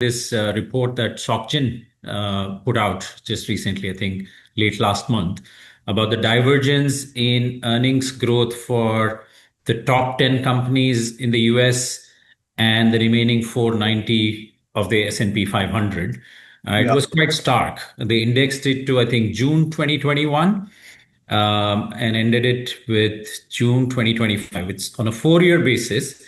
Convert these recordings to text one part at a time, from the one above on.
this report that SocGen put out just recently, I think late last month, about the divergence in earnings growth for the top 10 companies in the US and the remaining 490 of the S&P 500. It Yeah. was quite stark. They indexed it to, I think, June 2021 and ended it with June 2025. It's on a 4-year basis.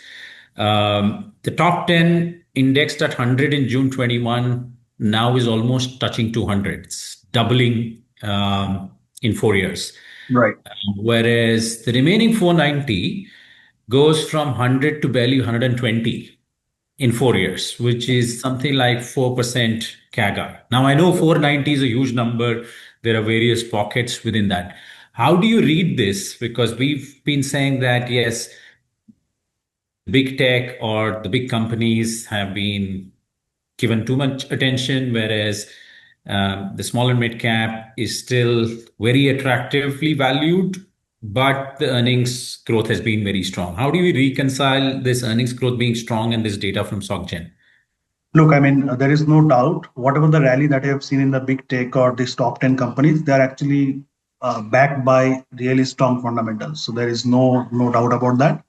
The top 10 indexed at 100 in June 21 now is almost touching 200. It's doubling in 4 years. Right. Whereas the remaining 490 goes from 100 to barely 120 in 4 years, which is something like 4% CAGR. Now, I know 490 is a huge number. There are various pockets within that. How do you read this? Because we've been saying that, yes, big tech or the big companies have been given too much attention, whereas the small and mid cap is still very attractively valued, but the earnings growth has been very strong. How do you reconcile this earnings growth being strong and this data from SocGen? Look, I mean, there is no doubt, whatever the rally that I have seen in the big tech or these top 10 companies, they're actually backed by really strong fundamentals. So there is no doubt about that.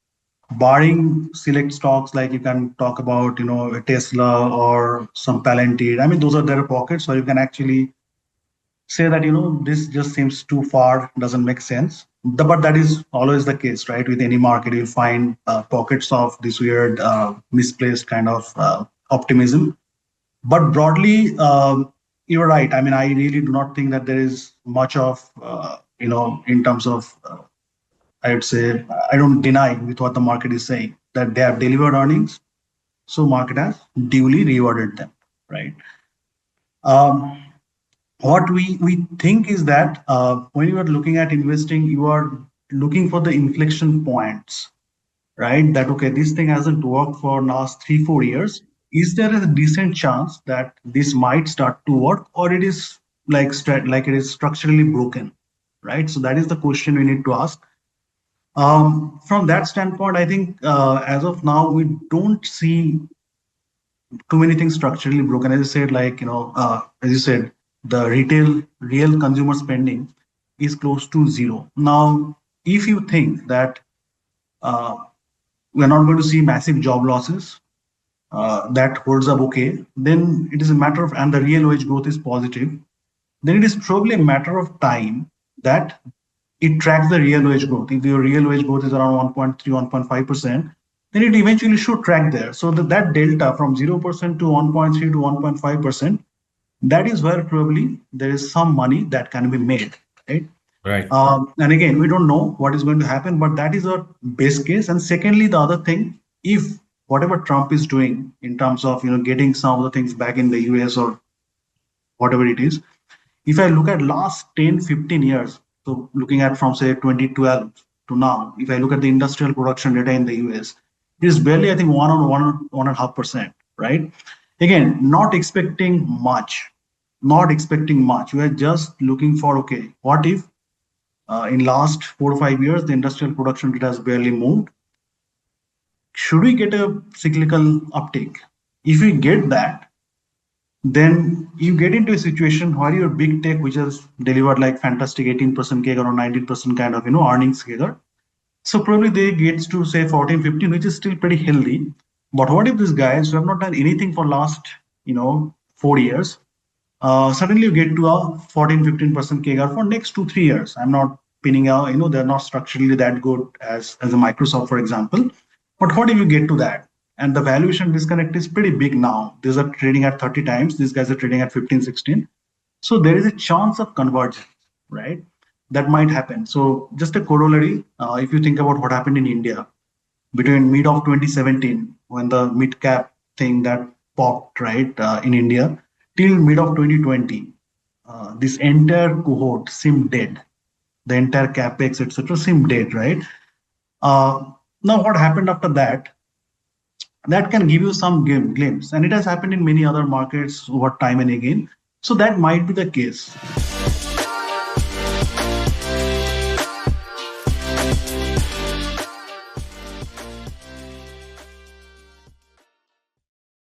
Barring select stocks, like you can talk about, a Tesla or some Palantir. I mean, those are their pockets where you can actually say that, this just seems too far, doesn't make sense. But that is always the case, right? With any market, you'll find pockets of this weird, misplaced kind of optimism. But broadly, you're right. I mean, I really do not think that there is much of, in terms of, I would say, I don't deny with what the market is saying that they have delivered earnings. So market has duly rewarded them, right? Um, what we think is that when you are looking at investing, you are looking for the inflection points, right? That, okay, this thing hasn't worked for last 3 4 years. Is there a decent chance that this might start to work, or it is like it is structurally broken, right? So that is the question we need to ask. From that standpoint, I think as of now we don't see too many things structurally broken. As I said, as you said, the real consumer spending is close to zero. Now, if you think that uh, we're not going to see massive job losses, that holds up okay, then it is a matter of, and the real wage growth is positive, then it is probably a matter of time that it tracks the real wage growth. If your real wage growth is around 1.3, 1.5%, then it eventually should track there. So that delta from 0% to 1.3 to 1.5%, that is where probably there is some money that can be made, right? Right. And again, we don't know what is going to happen, but that is our base case. And secondly, the other thing, if whatever Trump is doing in terms of getting some of the things back in the US or whatever it is, if I look at last 10, 15 years, so looking at from say 2012 to now, if I look at the industrial production data in the US, it is barely, I think, 1.5%, right? Again, not expecting much, not expecting much. We are just looking for, okay, what if in last 4 or 5 years, the industrial production data has barely moved? Should we get a cyclical uptake? If we get that, then you get into a situation where your big tech, which has delivered like fantastic 18% CAGR or 19% kind of earnings CAGR, so probably they gets to say 14, 15, which is still pretty healthy. But what if these guys who have not done anything for last 4 years, suddenly you get to a 14, 15% CAGR for next 2 3 years? I'm not pinning out, they're not structurally that good as a Microsoft, for example. But what if you get to that? And the valuation disconnect is pretty big now. These are trading at 30 times. These guys are trading at 15, 16. So there is a chance of convergence, right? That might happen. So just a corollary, if you think about what happened in India between mid of 2017, when the mid cap thing that popped, right, in India, till mid of 2020, this entire cohort seemed dead. The entire capex, etc., seemed dead, right? Now, what happened after that? That can give you some glimpse, and it has happened in many other markets over time and again. So that might be the case.